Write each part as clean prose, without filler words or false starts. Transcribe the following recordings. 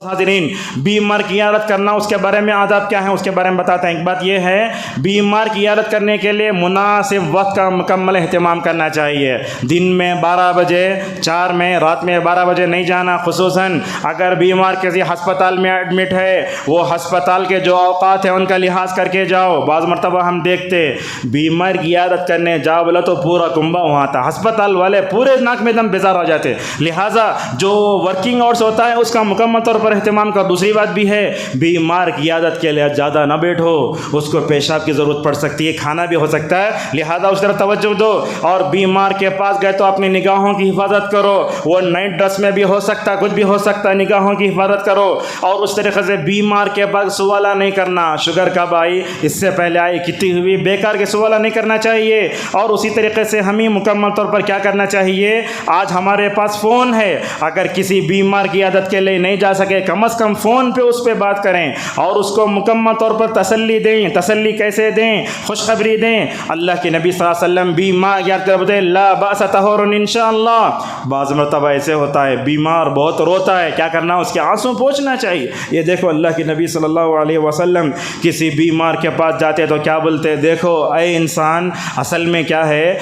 حاضرین، بیمار کی عیادت کرنا، اس کے بارے میں آداب کیا ہیں اس کے بارے میں بتاتے ہیں۔ ایک بات یہ ہے، بیمار کی عیادت کرنے کے لیے مناسب وقت کا مکمل اہتمام کرنا چاہیے۔ دن میں 12 بجے 4 میں، رات میں 12 بجے نہیں جانا۔ خصوصاً اگر بیمار کسی ہسپتال میں ایڈمٹ ہے، وہ ہسپتال کے جو اوقات ہیں ان کا لحاظ کر کے جاؤ۔ بعض مرتبہ ہم دیکھتے بیمار کی عیادت کرنے جاؤ بولا تو پورا کنبہ وہاں تھا، ہسپتال والے پورے ناک میں دم بیزار ہو جاتے۔ لہٰذا جو ورکنگ آورس ہوتا ہے اس کا مکمل طور پر اہتمام کر۔ دوسری بات بھی ہے، بیمار کی عیادت کے لیے زیادہ نہ بیٹھو، اس کو پیشاب کی ضرورت پڑ سکتی ہے، کھانا بھی ہو سکتا ہے، لہذا اس طرف توجہ دو۔ اور بیمار کے پاس گئے تو اپنی نگاہوں کی حفاظت کرو، وہ نائٹ ڈریس میں بھی ہو سکتا ہے، کچھ بھی ہو سکتا ہے، نگاہوں کی حفاظت کرو۔ اور اس طریقے سے بیمار کے پاس سوالہ نہیں کرنا، شوگر کب آئی، اس سے پہلے آئی، کتنی ہوئی، بیکار کے سوالہ نہیں کرنا چاہیے۔ اور اسی طریقے سے ہمیں مکمل طور پر کیا کرنا چاہیے، آج ہمارے پاس فون ہے، اگر کسی بیمار کی عیادت کے لیے نہیں جا سکے کم از کم فون پہ اس پہ بات کریں اور اس کو مکمل طور پر تسلی دیں۔ تسلی کیسے دیں؟ خوشخبری دیں۔ اللہ کے نبی صلی اللہ علیہ وسلم بیمار یاد کر بولتے لا باس طہور انشاءاللہ۔ بعض مرتبہ ایسے ہوتا ہے بیمار بہت روتا ہے، کیا کرنا، اس کے آنسو پوچھنا چاہیے۔ یہ دیکھو اللہ کے نبی صلی اللہ علیہ وسلم کسی بیمار کے پاس جاتے تو کیا بولتے، دیکھو اے انسان، اصل میں کیا ہے،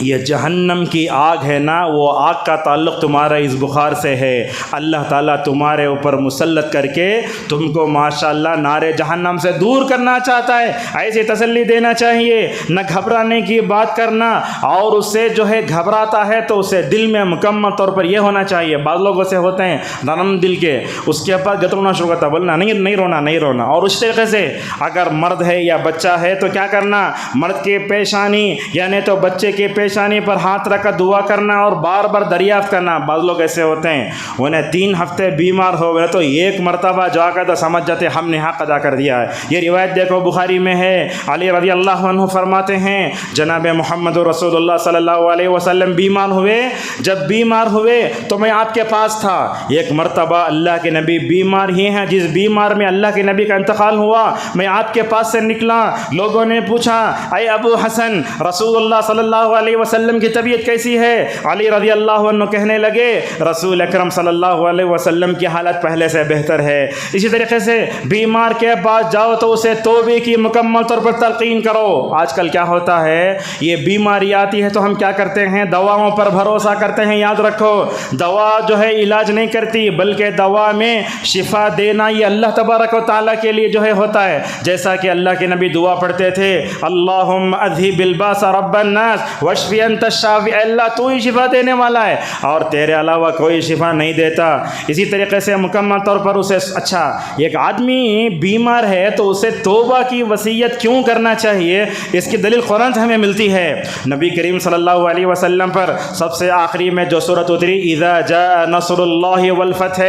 یہ جہنم کی آگ ہے نا، وہ آگ کا تعلق تمہارا اس بخار سے ہے۔ اللہ تعالیٰ تمہارے اوپر مسلط کر کے تم کو ماشاءاللہ نارے جہنم سے دور کرنا چاہتا ہے۔ ایسی تسلی دینا چاہیے، نہ گھبرانے کی بات کرنا۔ اور اس سے جو ہے گھبراتا ہے تو اسے دل میں مکمل طور پر یہ ہونا چاہیے، بعض لوگوں سے ہوتے ہیں نرم دل کے، اس کے پاس گترونا شروع کرتا، بولنا نہیں رونا نہیں رونا۔ اور اس طریقے سے اگر مرد ہے یا بچہ ہے تو کیا کرنا، مرد کی پیشانی یعنی تو بچے کے پیشانی پر ہاتھ رکھ کر دعا کرنا اور بار بار دریافت کرنا۔ بعض لوگ ایسے ہوتے ہیں انہیں 3 ہفتے بیمار ہو گئے تو ایک مرتبہ جا کر تو سمجھ جاتے ہم نے حق ادا کر دیا ہے۔ یہ روایت دیکھو بخاری میں ہے، علی رضی اللہ عنہ فرماتے ہیں جناب محمد رسول اللہ صلی اللہ علیہ وسلم بیمار ہوئے، جب بیمار ہوئے تو میں آپ کے پاس تھا۔ ایک مرتبہ اللہ کے نبی بیمار ہی ہیں، جس بیمار میں اللہ کے نبی کا انتقال ہوا، میں آپ کے پاس سے نکلا، لوگوں نے پوچھا اے ابو حسن، رسول اللہ صلی اللہ علیہ وسلم کی طبیعت کیسی ہے؟ علی رضی اللہ عنہ کہنے لگے رسول اکرم صلی اللہ علیہ وسلم کی حالت پہلے سے بہتر ہے۔ اسی طریقے سے بیمار کے پاس جاؤ تو اسے توبے کی مکمل طور پر تلقین کرو۔ آج کل کیا ہوتا ہے، یہ بیماری آتی ہے تو ہم کیا کرتے ہیں، دواؤں پر بھروسہ کرتے ہیں۔ یاد رکھو دوا جو ہے علاج نہیں کرتی، بلکہ دوا میں شفا دینا یہ اللہ تبارک و تعالیٰ کے لیے جو ہے ہوتا ہے۔ جیسا کہ اللہ کے نبی دعا پڑھتے تھے اللہم اذہب الباس رب الناس واشفی انت الشافی، اللہ تو ہی شفا دینے والا ہے اور تیرے علاوہ کوئی شفا نہیں دیتا۔ اسی طریقے سے مکمل طور پر اسے اچھا، ایک آدمی بیمار ہے تو اسے توبہ کی وصیت کیوں کرنا چاہیے، اس کی دلیل قرآن سے ہمیں ملتی ہے۔ نبی کریم صلی اللہ علیہ وسلم پر سب سے آخری میں جو سورت اتری اذا جاء نصر اللہ والفتح،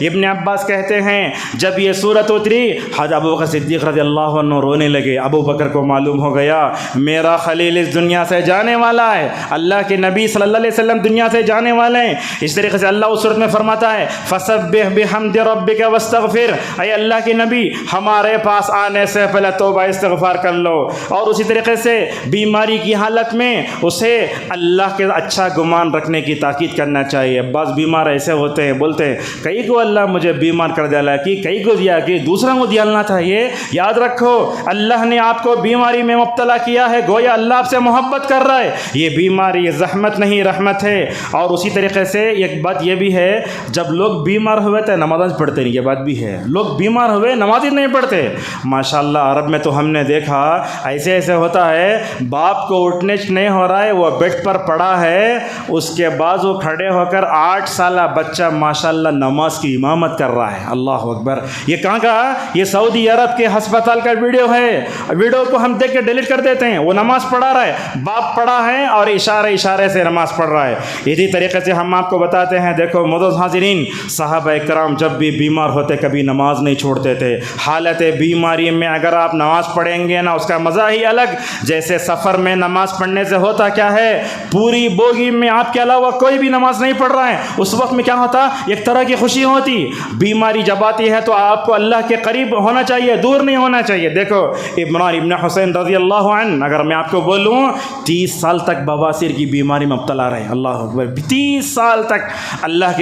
ابن عباس کہتے ہیں جب یہ سورت اتری حضرت ابو بکر صدیق رضی اللہ عنہ رونے لگے۔ ابو بکر کو معلوم ہو گیا میرا خلیل اس دنیا سے جانے والا ہے، اللہ کے نبی صلی اللہ علیہ وسلم دنیا سے جانے والے ہیں۔ اس طریقے سے اللہ اس صورت میں فرماتا ہے فسبح بحمد ربک واستغفر، اے اللہ کے نبی ہمارے پاس آنے سے پہلے توبہ استغفار کر لو۔ اور اسی طریقے سے بیماری کی حالت میں اسے اللہ کے اچھا گمان رکھنے کی تاکید کرنا چاہیے۔ بعض بیمار ایسے ہوتے ہیں بولتے ہیں کئی کو اللہ مجھے بیمار کر دیا کہ کئی کو دیا کہ دوسرا کو دیا چاہیے۔ یاد رکھو اللہ نے آپ کو بیماری میں مبتلا کیا ہے، گویا اللہ آپ سے محبت کر رہا ہے۔ یہ بیماری زحمت نہیں رحمت ہے۔ اور اسی طریقے سے ایک بات یہ بھی ہے جب لوگ بیمار ہوئے تو نماز پڑھتے نہیں، یہ بات بھی ہے، لوگ بیمار ہوئے نماز ہی نہیں پڑھتے۔ ماشاءاللہ عرب میں تو ہم نے دیکھا ایسے ایسے ہوتا ہے باپ کو اٹھنے نہیں ہو رہا ہے، وہ بیڈ پر پڑا ہے، اس کے بعد وہ کھڑے ہو کر 8 سالہ بچہ ماشاءاللہ نماز کی امامت کر رہا ہے۔ اللہ اکبر، یہ کہاں کا، یہ سعودی عرب کے ہسپتال کا ویڈیو ہے، ویڈیو کو ہم دیکھ کے ڈیلیٹ کر دیتے ہیں۔ وہ نماز پڑھا رہا ہے، باپ پڑھا ہے اور اشارے سے نماز پڑھ رہا ہے۔ اسی طریقے سے ہم آپ کو بتاتے ہیں دیکھو معزز حاضرین، صحابہ کرام جب بھی بیمار ہوتے کبھی نماز نہیں چھوڑتے تھے۔ حالت بیماری میں اگر آپ نماز پڑھیں گے نا اس کا مزہ ہی الگ، جیسے سفر میں نماز پڑھنے سے ہوتا کیا ہے، پوری بوگی میں آپ کے علاوہ کوئی بھی نماز نہیں پڑھ رہا ہے، اس وقت میں کیا ہوتا، ایک طرح کی خوشی ہوتی۔ بیماری جب آتی ہے تو آپ کو اللہ کے قریب ہونا چاہیے، دور نہیں ہونا چاہیے۔ دیکھو عمران ابن حسین رضی اللہ عنہ، اگر میں آپ کو بولوں 30 سال تک بواسیر کی بیماری میں مبتلا رہے. اللہ اکبر. 30 سال تک اللہ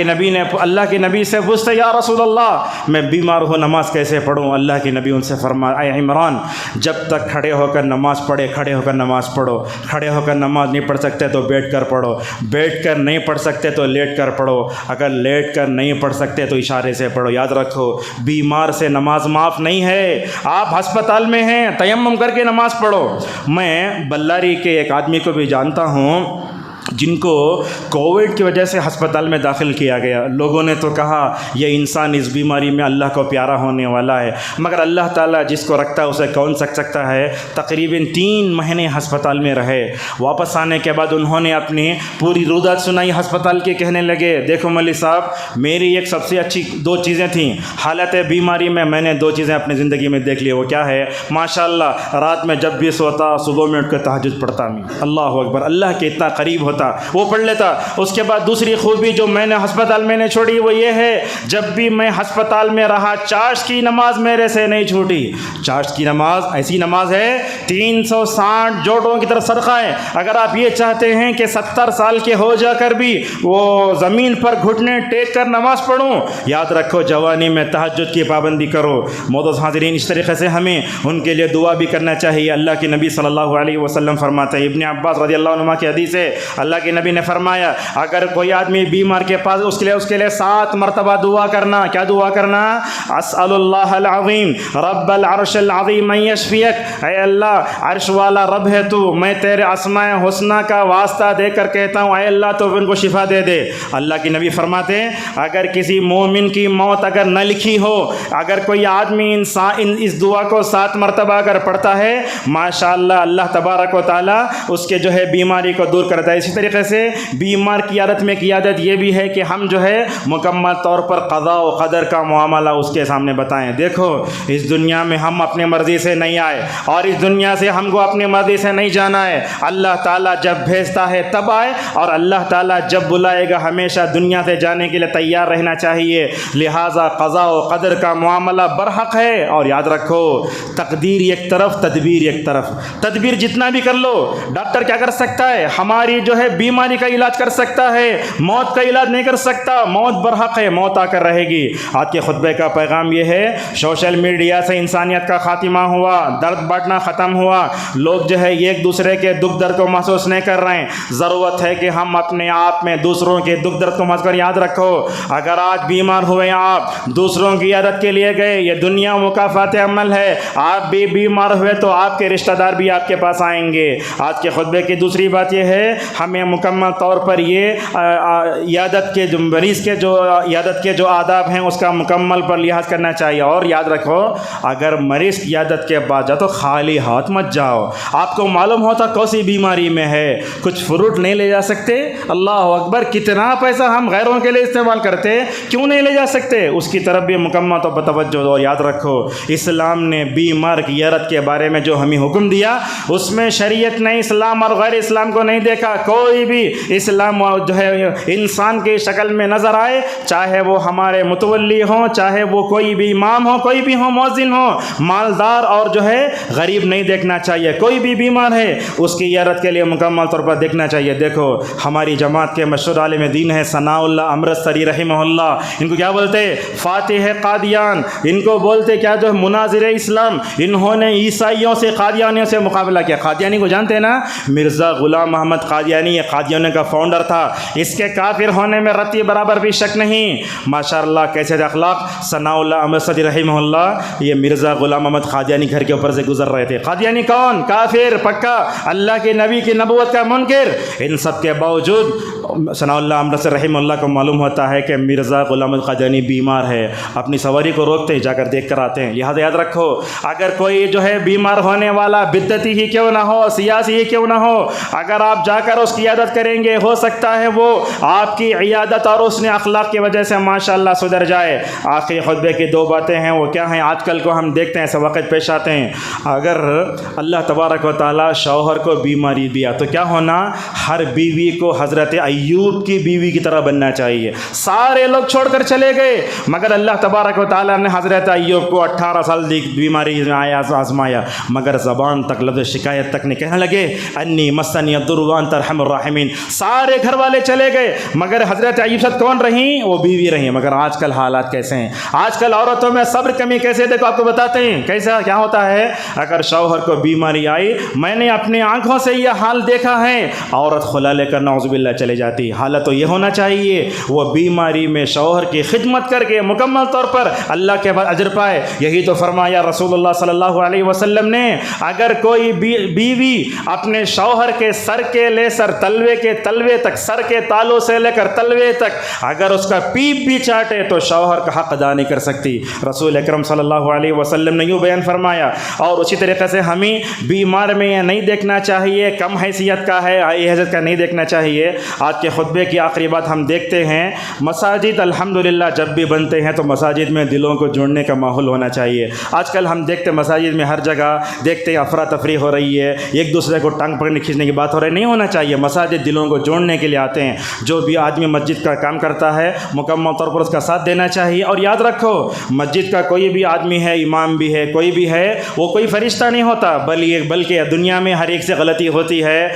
کے نبی سے پوچھتے یا رسول اللہ میں بیمار ہوں نماز کیسے پڑھوں. اللہ کے نبی ان سے فرمایا اے عمران جب تک کھڑے ہو کر نماز پڑھے کھڑے ہو کر نماز پڑھو. کھڑے ہو کر نماز نہیں پڑھ سکتے تو بیٹھ کر پڑھو. بیٹھ کر نہیں پڑھ سکتے تو لیٹ کر پڑھو. اگر لیٹ کر نہیں پڑھ سکتے تو اشارے سے پڑھو. یاد رکھو بیمار سے نماز معاف نہیں ہے. آپ ہسپتال میں ہیں تیمم کر کے نماز پڑھو. میں بلاری کے ایک آدمی کو بھی جانتا ہوں جن کو کووڈ کی وجہ سے ہسپتال میں داخل کیا گیا. لوگوں نے تو کہا یہ انسان اس بیماری میں اللہ کو پیارا ہونے والا ہے, مگر اللہ تعالیٰ جس کو رکھتا ہے اسے کون سکتا ہے. تقریباً 3 مہینے ہسپتال میں رہے. واپس آنے کے بعد انہوں نے اپنی پوری رودات سنائی ہسپتال کے. کہنے لگے دیکھو مولوی صاحب میری ایک سب سے اچھی 2 چیزیں تھیں حالت بیماری میں نے 2 چیزیں اپنی زندگی میں دیکھ لی. وہ کیا ہے؟ ماشاءاللہ رات میں جب بھی سوتا صبح میں اٹھ کر تہجد پڑھتا میں. اللہ اکبر. اللہ کے اتنا قریب ہوتا وہ پڑھ لیتا. اس کے بعد دوسری خوبی جو میں نے ہسپتال میں نے چھوڑی وہ یہ ہے جب بھی میں ہسپتال میں رہا چاشت کی نماز میرے سے نہیں چھوٹی. چاشت کی نماز ایسی نماز ہے 360 جوڑوں کی طرف صدقہ ہے. اگر آپ یہ چاہتے ہیں کہ 70 سال کے ہو جا کر بھی وہ زمین پر گھٹنے ٹیک کر نماز پڑھوں, یاد رکھو جوانی میں تہجد کی پابندی کرو. معزز حاضرین اس طریقے سے ہمیں ان کے لیے دعا بھی کرنا چاہیے. اللہ کے نبی صلی اللہ علیہ وسلم فرماتے ہیں, ابن عباس رضی اللہ عنہ کی حدیث ہے, اللہ کے نبی نے فرمایا اگر کوئی آدمی بیمار کے پاس اس کے لیے 7 مرتبہ دعا کرنا. کیا دعا کرنا؟ اسأل اللہ العظیم رب العرش العظیم ان یشفیک. اے اللہ عرش والا رب ہے تو, میں تیرے اسماء حسنہ کا واسطہ دے کر کہتا ہوں اے اللہ تو ان کو شفا دے دے. اللہ کے نبی فرماتے ہیں اگر کسی مومن کی موت اگر نہ لکھی ہو, اگر کوئی آدمی اس دعا کو 7 مرتبہ اگر پڑھتا ہے ماشاءاللہ اللہ تبارک و تعالیٰ اس کے جو ہے بیماری کو دور کرتا ہے. اسی طریقے سے بیمار کی عادت میں کی عادت یہ بھی ہے کہ ہم جو ہے مکمل طور پر قضاء و قدر کا معاملہ اس کے سامنے بتائیں. دیکھو اس دنیا میں ہم اپنے مرضی سے نہیں آئے اور اس دنیا سے ہم کو اپنی مرضی سے نہیں جانا ہے. اللہ تعالیٰ جب بھیجتا ہے تب آئے اور اللہ تعالیٰ جب بلائے گا ہمیشہ دنیا سے جانے کے لیے تیار رہنا چاہیے. لہٰذا قضاء و قدر کا معاملہ برحق ہے. اور یاد رکھو تقدیر ایک طرف تدبیر ایک طرف. تدبیر جتنا بھی کر لو, ڈاکٹر کیا کر سکتا ہے؟ ہماری جو ہے بیماری کا علاج کر سکتا ہے, موت کا علاج نہیں کر سکتا. موت برحق ہے, موت آ کر رہے گی. آج کے خطبے کا پیغام یہ ہے سوشل میڈیا سے انسانیت کا خاتمہ ہوا, درد بانٹنا ختم ہوا. لوگ جو ہے ایک دوسرے کے دکھ درد کو محسوس نہیں کر رہے ہیں. ضرورت ہے کہ ہم اپنے آپ میں دوسروں کے دکھ درد کو محسوس کر. یاد رکھو اگر آج بیمار ہوئے آپ دوسروں کی عیادت کے لیے گئے, یہ دنیا مکافات عمل ہے. آپ بھی بیمار ہوئے تو آپ کے رشتہ دار بھی آپ کے پاس آئیں گے. آج کے خطبے کی دوسری بات یہ ہے ہمیں مکمل طور پر یہ عیادت کے جو مریض کے جو عیادت کے جو آداب ہیں اس کا مکمل پر لحاظ کرنا چاہیے. اور یاد رکھو اگر مریض کی عیادت کے بعد جاؤ تو خالی ہاتھ مت جاؤ. آپ کو معلوم ہوتا کون سی بیماری میں ہے, کچھ فروٹ نہیں لے جا سکتے. اللہ اکبر, کتنا پیسہ ہم غیروں کے لیے استعمال کرتے, کیوں نہیں لے جا سکتے؟ اس کی طرف بھی مکمل طور پر توجہ دو. یاد رکھو اسلام نے بیمار کی عیادت کے بارے میں جو ہمیں حکم دیا اس میں شریعت نے اسلام اور غیر اسلام کو نہیں دیکھا. کوئی بھی اسلام جو ہے انسان کی شکل میں نظر آئے, چاہے وہ ہمارے متولی ہوں, چاہے وہ کوئی بھی امام ہو, کوئی بھی ہو, مؤذن ہو, مالدار اور جو ہے غریب نہیں دیکھنا چاہیے. کوئی بھی بیمار ہے اس کی عیادت کے لیے مکمل طور پر دیکھنا چاہیے. دیکھو ہماری جماعت کے مشہور عالم دین ہے ثناء اللہ امرتسری رحمہ اللہ, ان کو کیا بولتے؟ فاتح قادیان. ان کو بولتے کیا جو مناظر اسلام. انہوں نے عیسائیوں سے قادیانیوں سے مقابلہ کیا. قادیانی کو جانتے ہیں نا, مرزا غلام محمد قادیانی, یہ قادیانیوں کا فاؤنڈر تھا. اس کے کافر ہونے میں رتی برابر بھی شک نہیں. ماشاءاللہ کیسے اخلاق. ثناء اللہ امرتسری رحمہ اللہ, یہ مرزا غلام محمد قادیانی گھر کے اوپر سے گزر رہے تھے. قادیانی کون؟ کافر پکا, اللہ کے نبی کی نبوت کا منکر. ان سب کے باوجود ثناء اللہ امرتسری رحمہ اللہ کو معلوم ہوتا ہے کہ مرزا غلام محمد قادیانی بیمار ہے, اپنی سواری کو روکتے جا کر دیکھ کر آتے ہیں. لہٰذا یاد رکھو اگر کوئی جو ہے بیمار ہونے والا بدعتی ہی کیوں نہ ہو, سیاسی ہی کیوں نہ ہو, اگر آپ جا کر اس اس کی عیادت کریں گے ہو سکتا ہے وہ آپ کی عیادت اور اس نے اخلاق کی وجہ سے ماشاءاللہ سدھر جائے۔ آخری خطبے کی دو باتیں ہیں، وہ کیا ہیں؟ آج کل کو ہم دیکھتے ہیں ایسے وقت پیش آتے ہیں، اگر اللہ تبارک و تعالیٰ شوہر کو بیماری دیا تو کیا ہونا؟ ہر بیوی کو حضرت ایوب کی بیوی کی طرح بننا چاہیے۔ سارے لوگ چھوڑ کر چلے گئے مگر اللہ تبارک و تعالیٰ نے حضرت ایوب کو 18 سال دی بیماری میں آزمایا، مگر زبان تک لفظ شکایت تک نہیں، کہنے لگے انی مسنی الضر وانت ارحم الراحمین۔ سارے گھر والے چلے گئے مگر حضرت ایوب ساتھ کون رہیں؟ وہ بیوی رہیں۔ مگر آج کل حالات کیسے ہیں؟ آج کل عورتوں میں صبر کمی کیسے؟ دیکھو آپ کو بتاتے ہیں کیسا کیا ہوتا ہے۔ اگر شوہر کو بیماری آئی، میں نے اپنی آنکھوں سے یہ حال دیکھا ہے، عورت خلا لے کر نعوذ باللہ چلے جاتی۔ حالت تو یہ ہونا چاہیے وہ بیماری میں شوہر کی خدمت کر کے مکمل طور پر اللہ کے بعد اجر پائے۔ یہی تو فرمایا رسول اللہ صلی اللہ علیہ وسلم نے، اگر کوئی بیوی اپنے شوہر کے سر کے لے سر تلوے کے تلوے تک، سر کے تالوں سے لے کر تلوے تک اگر اس کا پیپ بھی چاٹے تو شوہر کا حق ادا نہیں کر سکتی۔ رسول اکرم صلی اللہ علیہ وسلم نے یوں بیان فرمایا۔ اور اسی طریقے سے ہمیں بیمار میں یہ نہیں دیکھنا چاہیے کم حیثیت کا ہے، حیثیت کا نہیں دیکھنا چاہیے۔ آج کے خطبے کی آخری بات ہم دیکھتے ہیں، مساجد الحمدللہ جب بھی بنتے ہیں تو مساجد میں دلوں کو جوڑنے کا ماحول ہونا چاہیے۔ آج کل ہم دیکھتے مساجد میں ہر جگہ دیکھتے ہیں افراتفری ہو رہی ہے، ایک دوسرے کو ٹانگ پکڑنے کھینچنے کی بات ہو رہی ہے، نہیں ہونا چاہیے۔ مساجد دلوں کو جوڑنے کے لیے آتے ہیں۔ جو بھی آدمی مسجد کا کام کرتا ہے مکمل طور پر اس کا ساتھ دینا چاہیے۔ اور یاد رکھو مسجد کا کوئی بھی آدمی ہے، امام بھی ہے، کوئی بھی ہے، وہ کوئی فرشتہ نہیں ہوتا، بلکہ دنیا میں ہر ایک سے غلطی ہوتی ہے،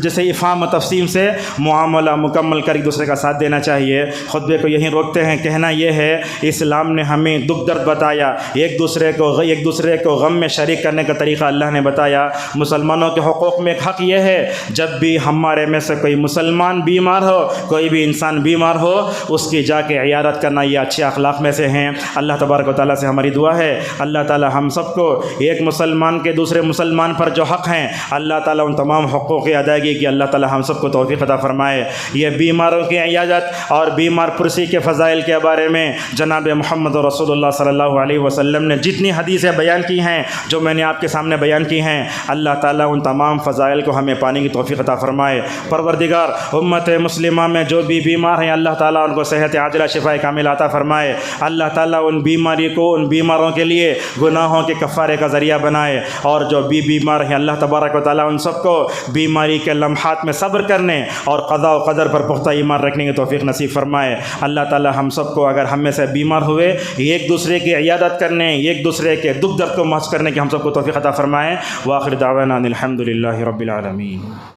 جیسے افہام و تفصیل سے معاملہ مکمل کر ایک دوسرے کا ساتھ دینا چاہیے۔ خطبے کو یہیں روکتے ہیں، کہنا یہ ہے اسلام نے ہمیں دکھ درد بتایا، ایک دوسرے کو غم میں شریک کرنے کا طریقہ اللہ نے بتایا۔ مسلمانوں کے حقوق میں ایک حق یہ ہے، جب بھی ہمارے میں سے کوئی مسلمان بیمار ہو، کوئی بھی انسان بیمار ہو، اس کی جا کے عیادت کرنا، یہ اچھے اخلاق میں سے ہیں۔ اللہ تبارک و تعالیٰ سے ہماری دعا ہے اللہ تعالیٰ ہم سب کو ایک مسلمان کے دوسرے مسلمان پر جو حق ہیں اللہ تعالیٰ ان تمام حقوق کی ادائیگی کی اللہ تعالیٰ ہم سب کو توفیق عطا فرمائے۔ یہ بیماروں کی عیادت اور بیمار پرسی کے فضائل کے بارے میں جناب محمد رسول اللہ صلی اللہ علیہ وسلم نے جتنی حدیثیں بیان کی ہیں، جو میں نے آپ کے سامنے بیان کی ہیں، اللہ تعالیٰ ان تمام فضائل کو ہمیں پانے کی توفیق عطا فرمائے۔ پروردگار امت مسلمہ میں جو بھی بیمار ہیں اللہ تعالیٰ ان کو صحت عاجلہ شفا کاملہ عطا فرمائے۔ اللہ تعالیٰ ان بیماری کو، ان بیماروں کے لیے گناہوں کے کفارے کا ذریعہ بنائے، اور جو بھی بیمار ہیں اللہ تبارک و تعالیٰ ان سب کو بیماری کے لمحات میں صبر کرنے اور قضاء و قدر پر پختہ ایمان رکھنے کی توفیق نصیب فرمائے۔ اللہ تعالیٰ ہم سب کو، اگر ہم میں سے بیمار ہوئے، ایک دوسرے کی عیادت کرنے، ایک دوسرے کے دکھ درد کو محسوس کرنے کی ہم سب کو توفیق عطا فرمائے۔ وآخر دعوانا ان الحمد للہ رب العالمین۔